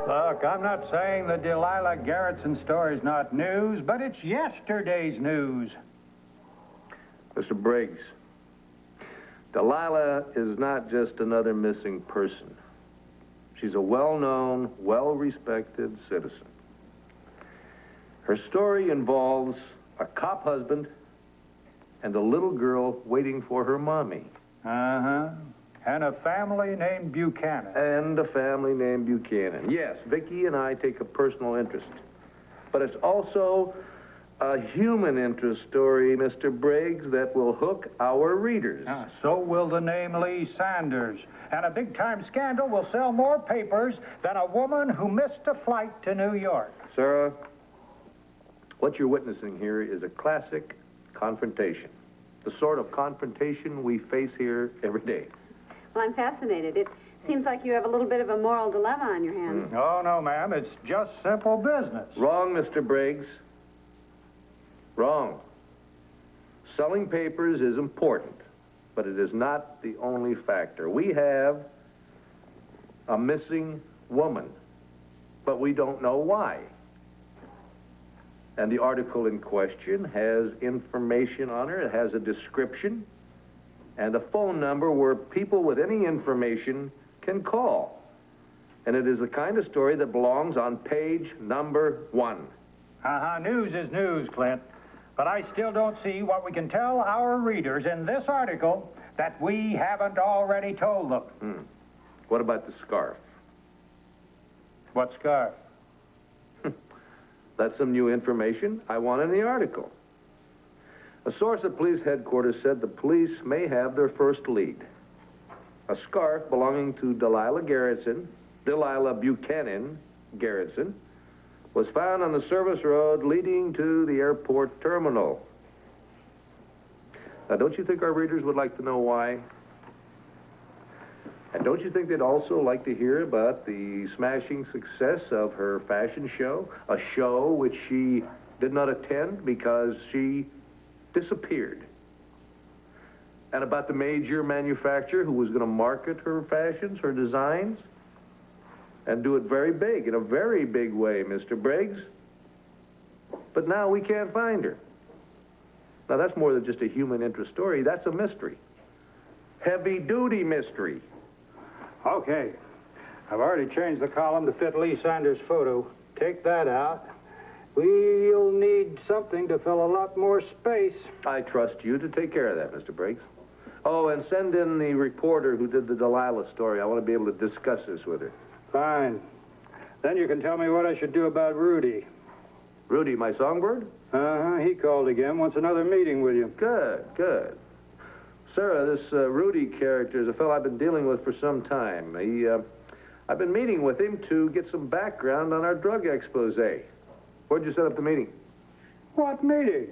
Look, I'm not saying the Delilah Garretson story's not news, but it's yesterday's news. Mr. Briggs, Delilah is not just another missing person. She's a well-known, well-respected citizen. Her story involves a cop husband and a little girl waiting for her mommy. Uh-huh. And a family named Buchanan. And a family named Buchanan. Yes, Vicki and I take a personal interest. But it's also a human interest story, Mr. Briggs, that will hook our readers. So will the name Lee Sanders. And a big-time scandal will sell more papers than a woman who missed a flight to New York. Sarah, what you're witnessing here is a classic confrontation. The sort of confrontation we face here every day. Well, I'm fascinated. It seems like you have a little bit of a moral dilemma on your hands. Oh, no, ma'am. It's just simple business. Wrong, Mr. Briggs. Wrong. Selling papers is important, but it is not the only factor. We have a missing woman, but we don't know why. And the article in question has information on her. It has a description and a phone number where people with any information can call. And it is the kind of story that belongs on page number 1. News is news, Clint. But I still don't see what we can tell our readers in this article that we haven't already told them. What about the scarf? What scarf? That's some new information I want in the article. A source at police headquarters said the police may have their first lead. A scarf belonging to Delilah Buchanan Garretson, was found on the service road leading to the airport terminal. Now, don't you think our readers would like to know why? And don't you think they'd also like to hear about the smashing success of her fashion show? A show which she did not attend because she disappeared. And about the major manufacturer who was going to market her fashions, her designs, and do it very big, in a very big way, Mr. Briggs. But now we can't find her. Now, that's more than just a human interest story. That's a mystery. Heavy-duty mystery. Okay. I've already changed the column to fit Lee Sanders' photo. Take that out. We'll need something to fill a lot more space. I trust you to take care of that, Mr. Briggs. Oh, and send in the reporter who did the Delilah story. I want to be able to discuss this with her. Fine. Then you can tell me what I should do about Rudy. Rudy, my songbird? He called again, wants another meeting with you. Good, good. Sarah, this Rudy character is a fellow I've been dealing with for some time. I've been meeting with him to get some background on our drug expose. Where'd you set up the meeting? What meeting?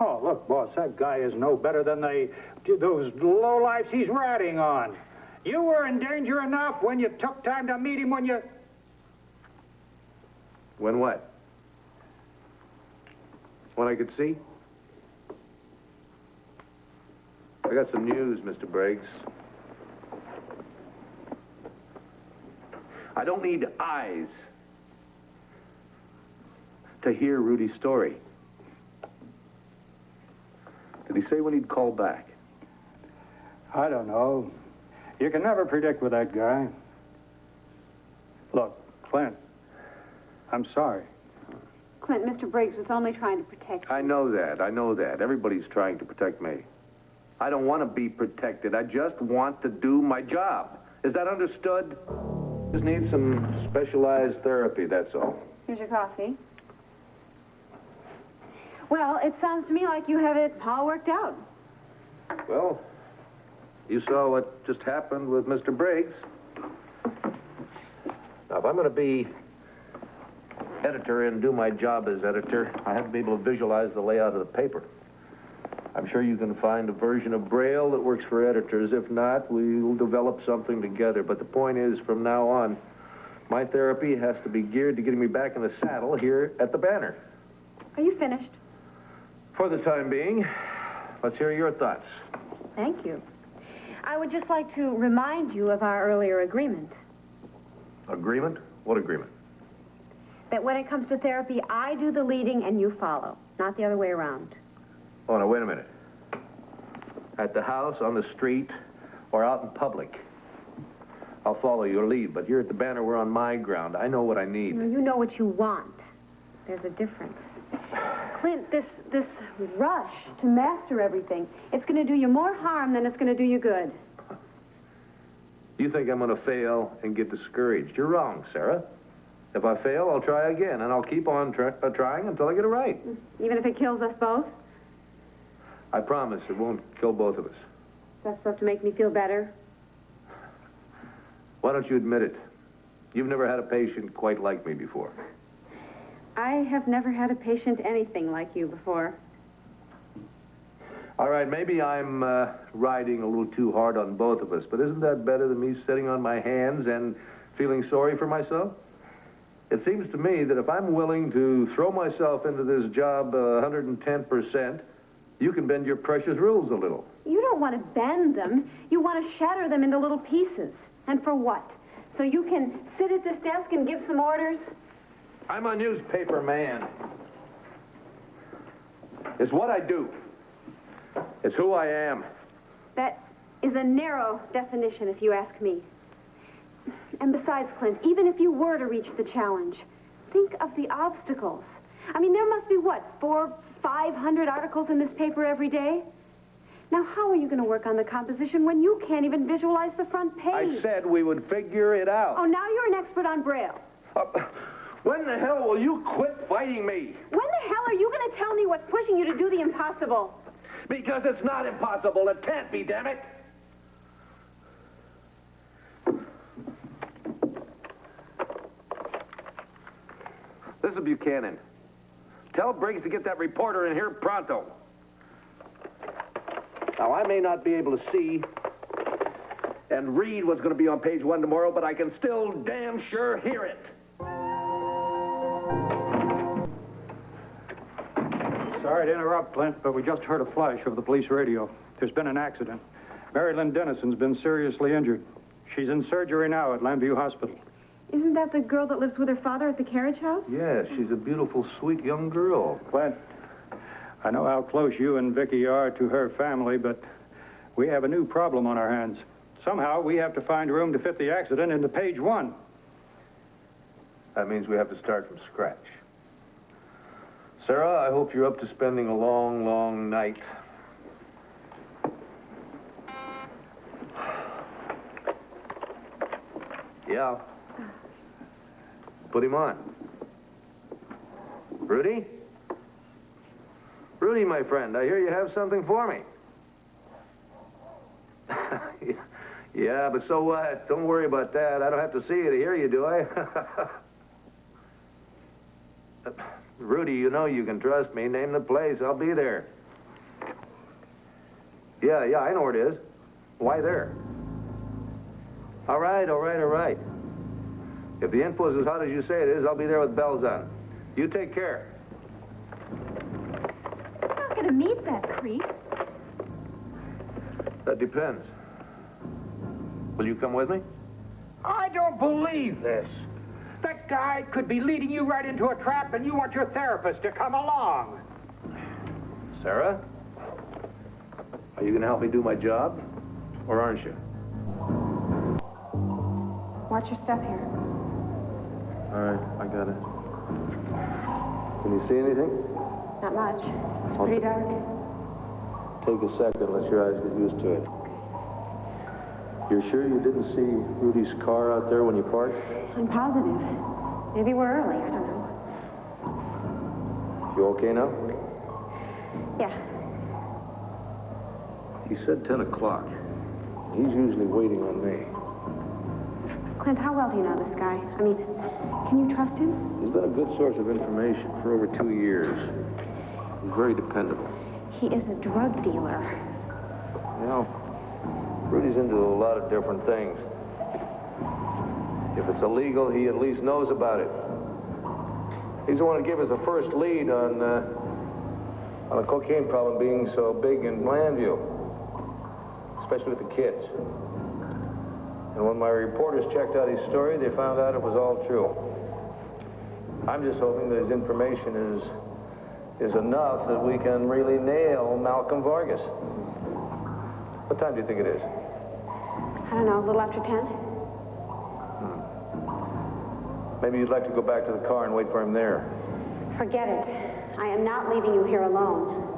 Oh, look, boss, that guy is no better than those lowlifes he's ratting on. You were in danger enough when you took time to meet him when you... When what? When I could see? I got some news, Mr. Briggs. I don't need eyes to hear Rudy's story. Did he say when he'd call back? I don't know. You can never predict with that guy. Look, Clint, I'm sorry. Clint, Mr. Briggs was only trying to protect you. I know that. Everybody's trying to protect me. I don't want to be protected. I just want to do my job. Is that understood? Just need some specialized therapy, that's all. Here's your coffee. Well, it sounds to me like you have it all worked out. Well, you saw what just happened with Mr. Briggs. Now, if I'm going to be editor and do my job as editor, I have to be able to visualize the layout of the paper. I'm sure you can find a version of Braille that works for editors. If not, we'll develop something together. But the point is, from now on, my therapy has to be geared to getting me back in the saddle here at the Banner. Are you finished? For the time being. Let's hear your thoughts. Thank you. I would just like to remind you of our earlier agreement. Agreement? What agreement? That when it comes to therapy, I do the leading and you follow, not the other way around. Oh, now, wait a minute. At the house, on the street, or out in public, I'll follow your lead, but here at the Banner, we're on my ground. I know what I need. You know what you want. There's a difference. Clint, this rush to master everything, it's going to do you more harm than it's going to do you good. You think I'm going to fail and get discouraged. You're wrong, Sarah. If I fail, I'll try again, and I'll keep on trying until I get it right. Even if it kills us both? I promise it won't kill both of us. That's supposed to make me feel better? Why don't you admit it? You've never had a patient quite like me before. I have never had a patient anything like you before. All right, maybe I'm riding a little too hard on both of us, but isn't that better than me sitting on my hands and feeling sorry for myself? It seems to me that if I'm willing to throw myself into this job 110%, you can bend your precious rules a little. You don't want to bend them. You want to shatter them into little pieces. And for what? So you can sit at this desk and give some orders? I'm a newspaper man. It's what I do. It's who I am. That is a narrow definition, if you ask me. And besides, Clint, even if you were to reach the challenge, think of the obstacles. I mean, there must be, what, 400, 500 articles in this paper every day? Now, how are you going to work on the composition when you can't even visualize the front page? I said we would figure it out. Oh, now you're an expert on Braille. When the hell will you quit fighting me? When the hell are you going to tell me what's pushing you to do the impossible? Because it's not impossible. It can't be, damn it. This is Buchanan. Tell Briggs to get that reporter in here pronto. Now, I may not be able to see and read what's going to be on page 1 tomorrow, but I can still damn sure hear it. Sorry to interrupt, Clint, but we just heard a flash of the police radio. There's been an accident. Mary Lynn Dennison's been seriously injured. She's in surgery now at Lambview Hospital. Isn't that the girl that lives with her father at the carriage house? Yes, she's a beautiful, sweet young girl. Clint, I know how close you and Vicky are to her family, but we have a new problem on our hands. Somehow, we have to find room to fit the accident into page 1. That means we have to start from scratch. Sarah, I hope you're up to spending a long, long night. Yeah. Put him on. Rudy? Rudy, my friend, I hear you have something for me. Yeah, but so what? Don't worry about that. I don't have to see you to hear you, do I? Rudy, you know you can trust me. Name the place. I'll be there. Yeah, I know where it is. Why there? All right. If the info's as hot as you say it is, I'll be there with bells on. You take care. I'm not going to meet that creep. That depends. Will you come with me? I don't believe this. That guy could be leading you right into a trap, and you want your therapist to come along. Sarah? Are you going to help me do my job? Or aren't you? Watch your step here. All right, I got it. Can you see anything? Not much. It's pretty dark. Take a second, let your eyes get used to it. You're sure you didn't see Rudy's car out there when you parked? I'm positive. Maybe we're early. I don't know. You okay now? Yeah. He said 10 o'clock. He's usually waiting on me. Clint, how well do you know this guy? I mean, can you trust him? He's been a good source of information for over 2 years. He's very dependable. He is a drug dealer. You know, Rudy's into a lot of different things. If it's illegal, he at least knows about it. He's the one to give us the first lead on the cocaine problem being so big in Lambview, especially with the kids. And when my reporters checked out his story, they found out it was all true. I'm just hoping that his information is enough that we can really nail Malcolm Vargas. What time do you think it is? I don't know, a little after 10? Maybe you'd like to go back to the car and wait for him there. Forget it. I am not leaving you here alone.